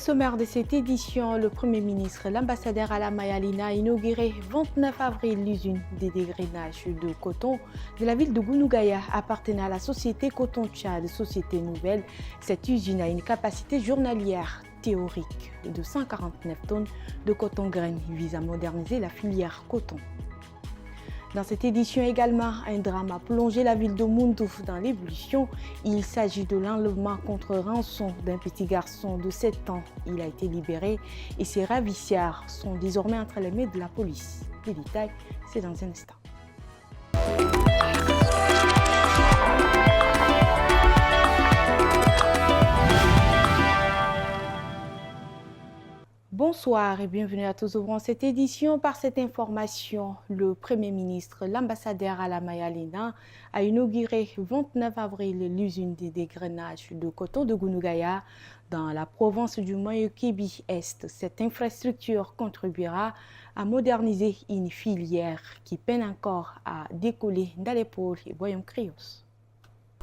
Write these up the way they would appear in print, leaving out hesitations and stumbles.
sommaire de cette édition, le Premier ministre, l'ambassadeur Alama Yalina, a inauguré 29 avril l'usine de dégrainage de coton de la ville de Gounougaya appartenant à la société Coton Tchad, société nouvelle. Cette usine a une capacité journalière théorique de 149 tonnes de coton graine vise à moderniser la filière coton. Dans cette édition également, un drame a plongé la ville de Moundouf dans l'ébullition. Il s'agit de l'enlèvement contre rançon d'un petit garçon de 7 ans. Il a été libéré et ses ravisseurs sont désormais entre les mains de la police. Les détails, c'est dans un instant. Bonsoir et bienvenue à tous. Ouvrons cette édition par cette information. Le Premier ministre, l'ambassadeur Alama Yalina, a inauguré 29 avril l'usine de dégrainage de coton de Gounougaya dans la province du Moyo-Kébi-Est. Cette infrastructure contribuera à moderniser une filière qui peine encore à décoller dans les pôles et royaumes créoles.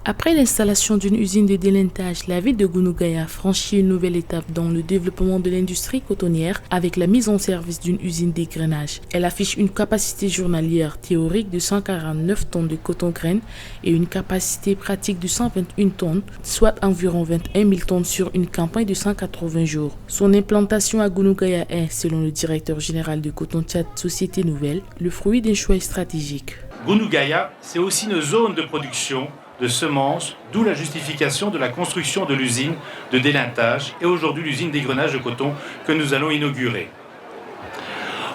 Après l'installation d'une usine de délintage, la ville de Gounougaya franchit une nouvelle étape dans le développement de l'industrie cotonnière avec la mise en service d'une usine d'égrainage. Elle affiche une capacité journalière théorique de 149 tonnes de coton graine et une capacité pratique de 121 tonnes, soit environ 21 000 tonnes sur une campagne de 180 jours. Son implantation à Gounougaya est, selon le directeur général de Coton Tchad Société Nouvelle, le fruit d'un choix stratégique. Gounougaya, c'est aussi une zone de production de semences, d'où la justification de la construction de l'usine de délintage et aujourd'hui l'usine d'égrenage de coton que nous allons inaugurer.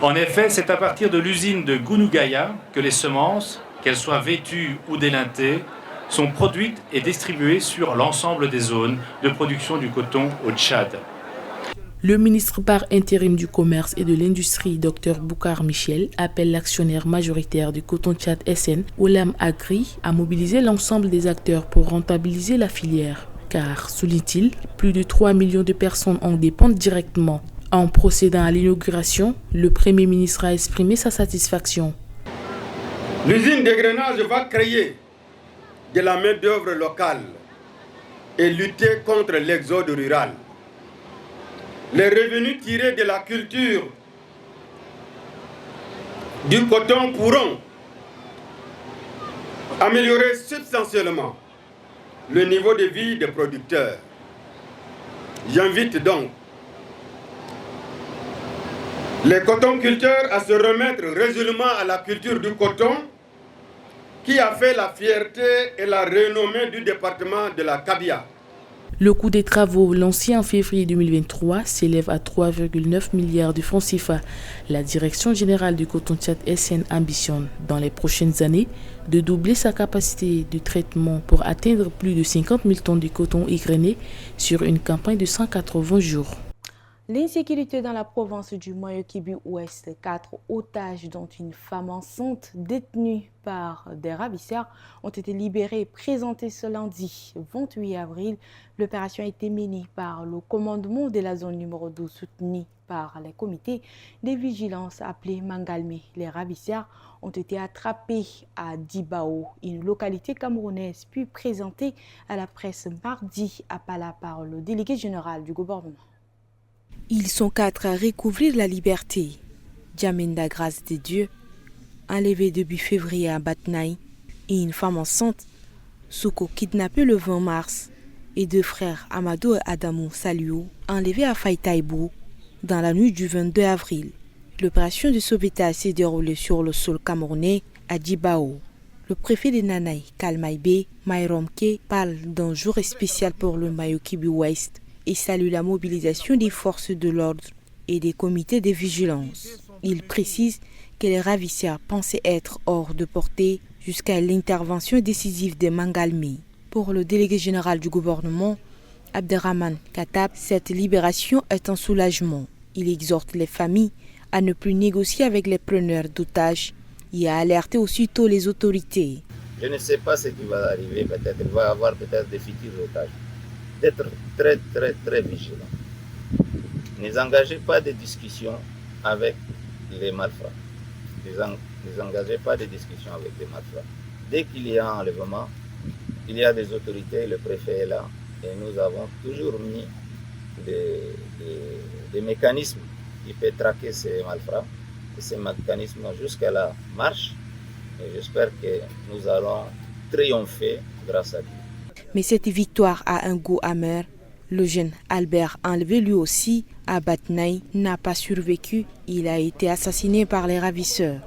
En effet, c'est à partir de l'usine de Gounougaya que les semences, qu'elles soient vêtues ou délintées, sont produites et distribuées sur l'ensemble des zones de production du coton au Tchad. Le ministre par intérim du Commerce et de l'Industrie, Dr Boukar Michel, appelle l'actionnaire majoritaire du Coton Tchad SN, Olam Agri, à mobiliser l'ensemble des acteurs pour rentabiliser la filière. Car, souligne-t-il, plus de 3 millions de personnes en dépendent directement. En procédant à l'inauguration, le Premier ministre a exprimé sa satisfaction. L'usine d'égrenage va créer de la main-d'œuvre locale et lutter contre l'exode rural. Les revenus tirés de la culture du coton pourront améliorer substantiellement le niveau de vie des producteurs. J'invite donc les cotonculteurs à se remettre résolument à la culture du coton qui a fait la fierté et la renommée du département de la Kabia. Le coût des travaux lancés en février 2023 s'élève à 3,9 milliards de francs CFA. La Direction générale du Coton Tchad SN ambitionne, dans les prochaines années, de doubler sa capacité de traitement pour atteindre plus de 50 000 tonnes de coton égrené sur une campagne de 180 jours. L'insécurité dans la province du Moyo-Kébi-Ouest, 4 otages dont une femme enceinte détenue par des ravisseurs ont été libérés et présentés ce lundi 28 avril. L'opération a été menée par le commandement de la zone numéro 12 soutenu par les comités de vigilance appelés Mangalmé. Les ravisseurs ont été attrapés à Dibao, une localité camerounaise, puis présentés à la presse mardi à Pala par le délégué général du gouvernement. Ils sont 4 à recouvrir la liberté. Djamenda Grâce de Dieu, enlevée début février à Batnaï, et une femme enceinte, Souko kidnappée le 20 mars, et 2 frères Amadou et Adamou Saliou, enlevés à Faïtaïbou dans la nuit du 22 avril. L'opération de sauvetage s'est déroulée sur le sol camerounais à Djibao. Le préfet de Nanaï, Kalmaïbé, Maïromke, parle d'un jour spécial pour le Moyo-Kébi-Ouest et salue la mobilisation des forces de l'ordre et des comités de vigilance. Il précise que les ravisseurs pensaient être hors de portée jusqu'à l'intervention décisive des Mangalmé. Pour le délégué général du gouvernement, Abderrahman Katab, cette libération est un soulagement. Il exhorte les familles à ne plus négocier avec les preneurs d'otages et à alerter aussitôt les autorités. Je ne sais pas ce qui va arriver, peut-être il va y avoir peut-être des futurs otages. D'être très très très vigilant. Ne engagez pas de discussions avec les malfrats. Ne engagez pas de discussions avec les malfrats. Dès qu'il y a un enlèvement, il y a des autorités, le préfet est là, et nous avons toujours mis des mécanismes qui peuvent traquer ces malfrats. Et ces mécanismes jusqu'à là marchent. Et j'espère que nous allons triompher grâce à lui. Mais cette victoire a un goût amer. Le jeune Albert, enlevé lui aussi à Batnaï, n'a pas survécu. Il a été assassiné par les ravisseurs.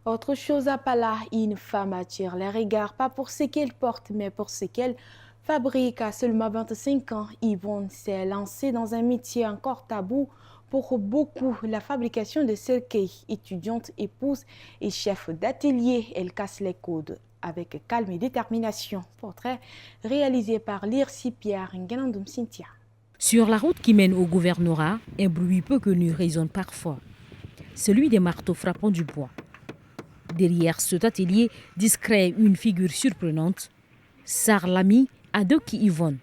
Autre chose à Pala, une femme attire les regards, pas pour ce qu'elle porte, mais pour ce qu'elle fabrique. À seulement 25 ans, Yvonne s'est lancée dans un métier encore tabou pour beaucoup, la fabrication de cercueils. Étudiante, épouse et chef d'atelier, elle casse les codes avec calme et détermination. Portrait réalisé par Lirsi Pierre Nganandum Cynthia. Sur la route qui mène au gouvernorat, un bruit peu connu résonne parfois. Celui des marteaux frappant du bois. Derrière cet atelier discret, une figure surprenante. Sarlami Adoki Yvonne.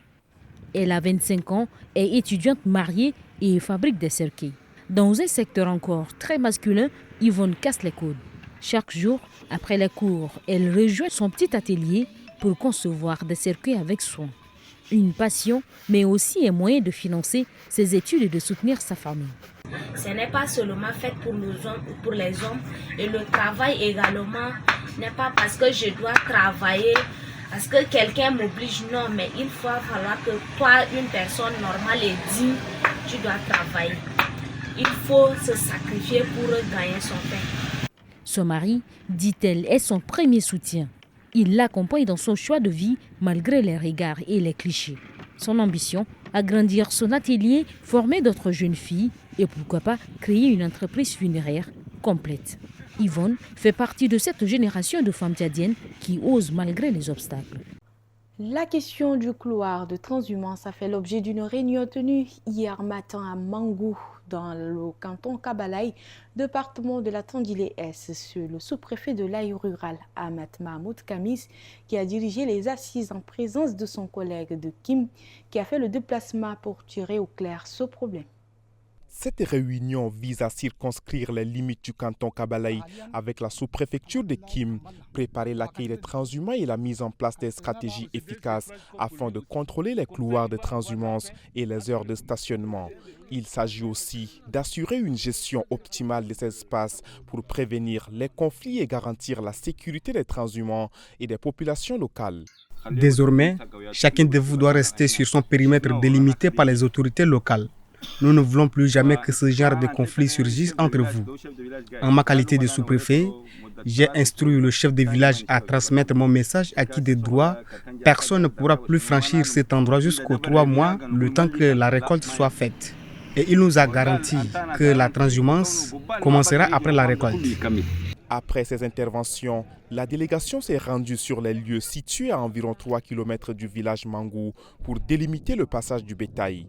Elle a 25 ans, est étudiante mariée et fabrique des cercueils. Dans un secteur encore très masculin, Yvonne casse les codes. Chaque jour, après les cours, elle rejoint son petit atelier pour concevoir des cercueils avec soin. Une passion, mais aussi un moyen de financer ses études et de soutenir sa famille. Ce n'est pas seulement fait pour les hommes et le travail également n'est pas parce que je dois travailler, parce que quelqu'un m'oblige, non, mais il faut falloir que toi, une personne normale et digne, tu dois travailler. Il faut se sacrifier pour gagner son pain. Son mari, dit-elle, est son premier soutien. Il l'accompagne dans son choix de vie malgré les regards et les clichés. Son ambition, agrandir son atelier, former d'autres jeunes filles et pourquoi pas créer une entreprise funéraire complète. Yvonne fait partie de cette génération de femmes tchadiennes qui osent malgré les obstacles. La question du couloir de transhumance a fait l'objet d'une réunion tenue hier matin à Mangou, dans le canton Kabalaï, département de la Tandilé-Est. C'est le sous-préfet de l'Aïe rural, Ahmed Mahmoud Kamis, qui a dirigé les assises en présence de son collègue de Kim, qui a fait le déplacement pour tirer au clair ce problème. Cette réunion vise à circonscrire les limites du canton Kabalaï avec la sous-préfecture de Kim, préparer l'accueil des transhumants et la mise en place des stratégies efficaces afin de contrôler les couloirs de transhumance et les heures de stationnement. Il s'agit aussi d'assurer une gestion optimale de ces espaces pour prévenir les conflits et garantir la sécurité des transhumants et des populations locales. Désormais, chacun de vous doit rester sur son périmètre délimité par les autorités locales. Nous ne voulons plus jamais que ce genre de conflit surgisse entre vous. En ma qualité de sous-préfet, j'ai instruit le chef de village à transmettre mon message acquis de droit. Personne ne pourra plus franchir cet endroit jusqu'aux 3 mois, le temps que la récolte soit faite. Et il nous a garanti que la transhumance commencera après la récolte. Après ces interventions, la délégation s'est rendue sur les lieux situés à environ 3 km du village Mangou pour délimiter le passage du bétail.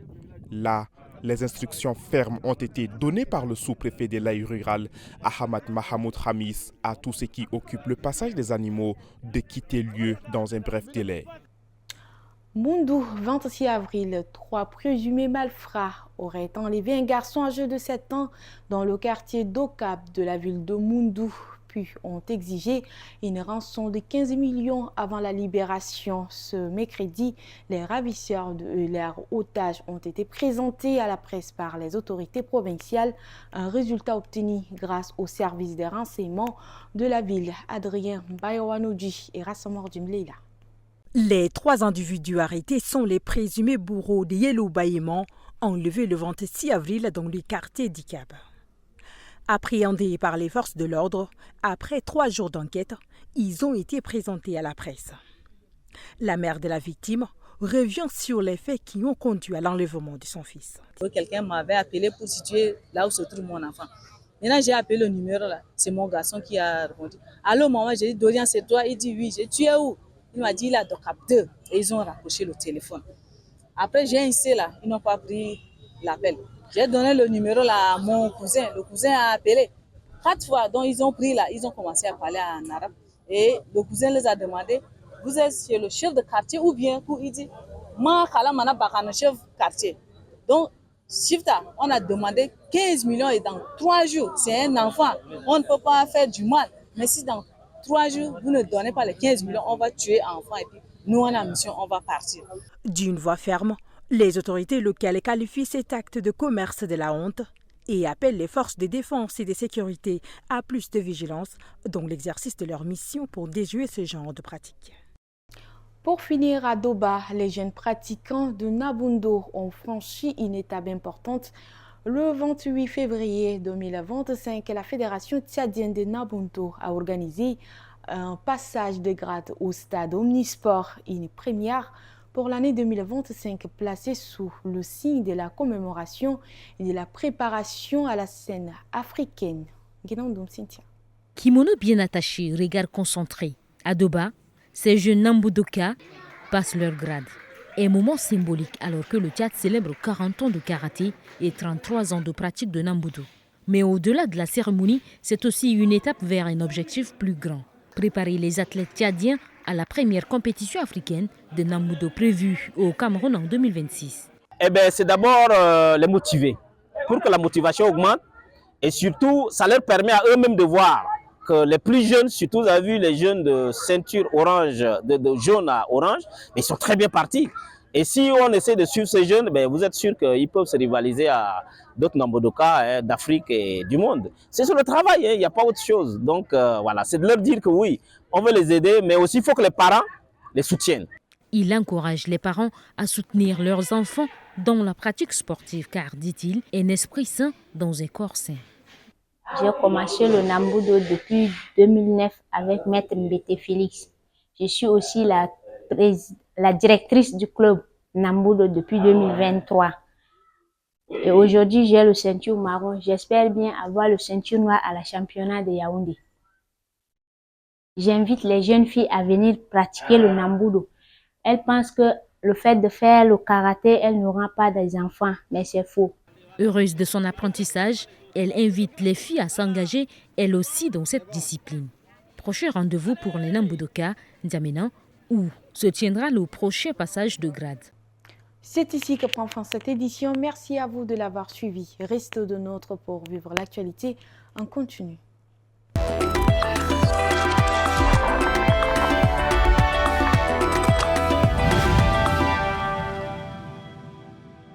Là, les instructions fermes ont été données par le sous-préfet de l'Aïe rural, Ahmed Mahmoud Kamis, à tous ceux qui occupent le passage des animaux de quitter lieu dans un bref délai. Moundou, 26 avril, 3 présumés malfrats auraient enlevé un garçon âgé de 7 ans dans le quartier d'Okap de la ville de Moundou, puis ont exigé une rançon de 15 millions avant la libération. Ce mercredi, les ravisseurs de leurs otages ont été présentés à la presse par les autorités provinciales, un résultat obtenu grâce au service des renseignements de la ville. Adrien Bayowanouji et Rassamordim Leila. Les 3 individus arrêtés sont les présumés bourreaux de Yellow Baïman, enlevés le 26 avril dans le quartier d'Ikab. Appréhendés par les forces de l'ordre, après 3 jours d'enquête, ils ont été présentés à la presse. La mère de la victime revient sur les faits qui ont conduit à l'enlèvement de son fils. Quelqu'un m'avait appelé pour situer là où se trouve mon enfant. Maintenant, j'ai appelé le numéro là. C'est mon garçon qui a répondu. Allô, maman, j'ai dit, Dorian, c'est toi? Il dit, oui. J'ai dit, tu es où? Il m'a dit, il est à Dokap 2. Et ils ont rapproché le téléphone. Après, j'ai insisté là. Ils n'ont pas pris l'appel. J'ai donné le numéro là à mon cousin. Le cousin a appelé. 4 fois, donc ils ont pris là. Ils ont commencé à parler en arabe. Et le cousin les a demandé, vous êtes chez le chef de quartier ou bien? Il dit, moi, Kalamana Bakana, chef de quartier. Donc, Shifta, on a demandé 15 millions et dans 3 jours, c'est un enfant. On ne peut pas faire du mal. Mais si dans 3 jours, vous ne donnez pas les 15 millions, on va tuer l'enfant et puis nous, on a mission, on va partir. D'une voix ferme, Les autorités locales qualifient cet acte de commerce de la honte et appellent les forces de défense et de sécurité à plus de vigilance dans l'exercice de leur mission pour déjouer ce genre de pratiques. Pour finir, à Doba, les jeunes pratiquants de Nabundo ont franchi une étape importante. Le 28 février 2025, la Fédération tchadienne de Nabundo a organisé un passage de grade au stade Omnisport, une première pour l'année 2025 placée sous le signe de la commémoration et de la préparation à la scène africaine. Kimono bien attaché, regard concentré. À Doba, ces jeunes Nambudoka passent leur grade. Un moment symbolique alors que le Tchad célèbre 40 ans de karaté et 33 ans de pratique de Nambudo. Mais au-delà de la cérémonie, c'est aussi une étape vers un objectif plus grand. Préparer les athlètes tchadiens à la première compétition africaine de Nambudo prévue au Cameroun en 2026. C'est d'abord les motiver pour que la motivation augmente et surtout ça leur permet à eux-mêmes de voir que les plus jeunes, surtout vous avez vu les jeunes de ceinture orange, de jaune à orange, ils sont très bien partis. Et si on essaie de suivre ces jeunes, vous êtes sûr qu'ils peuvent se rivaliser à d'autres Nambudoka d'Afrique et du monde. C'est sur le travail, il n'y a pas autre chose. Donc voilà, c'est de leur dire que oui, on veut les aider, mais aussi il faut que les parents les soutiennent. Il encourage les parents à soutenir leurs enfants dans la pratique sportive, car, dit-il, un esprit sain dans un corps sain. J'ai commencé le Nambudo depuis 2009 avec Maître Mbete Félix. Je suis aussi la directrice du club Nambudo depuis 2023. Et aujourd'hui, j'ai le ceinture marron. J'espère bien avoir le ceinture noir à la championnat de Yaoundé. J'invite les jeunes filles à venir pratiquer le Nambudo. Elles pensent que le fait de faire le karaté, elles n'auront pas des enfants, mais c'est faux. Heureuse de son apprentissage, elle invite les filles à s'engager, elles aussi, dans cette discipline. Prochain rendez-vous pour les Nambudoka d'Amena, où se tiendra le prochain passage de grade. C'est ici que prend fin cette édition. Merci à vous de l'avoir suivi. Restez de nôtre pour vivre l'actualité en continu.